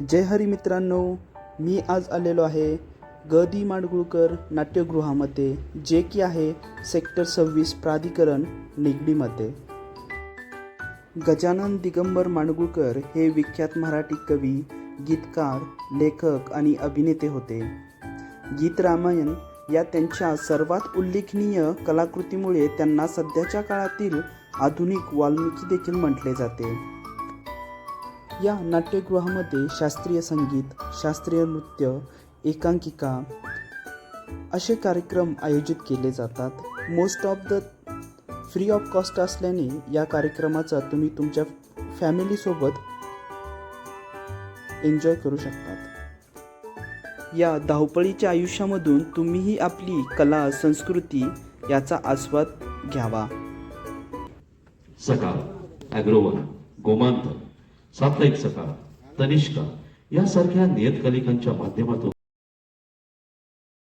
जय हरी मित्रांनो, मी आज आलेलो आहे ग दी माडगुळकर नाट्यगृहामध्ये, जे की आहे सेक्टर 26 प्राधिकरण निगडीमध्ये. गजानन दिगंबर माडगुळकर हे विख्यात मराठी कवी, गीतकार, लेखक आणि अभिनेते होते. गीत रामायण या त्यांच्या सर्वात उल्लेखनीय कलाकृतीमुळे त्यांना सध्याच्या काळातील आधुनिक वाल्मिकी देखील म्हटले जाते. या नाट्यगृहामध्ये शास्त्रीय संगीत, शास्त्रीय नृत्य, एकांकिका असे कार्यक्रम आयोजित केले जातात. Most of the free of cost असल्याने या कार्यक्रमाचा तुम्ही तुमच्या फॅमिलीसोबत एन्जॉय करू शकतात. या धावपळीच्या आयुष्यामधून तुम्हीही आपली कला, संस्कृती याचा आस्वाद घ्यावा. सकाळ, ॲग्रोवन, गोमांतक, साप्ताहिक सकाळ, तनिष्का यासारख्या नियतकालिकांच्या माध्यमातून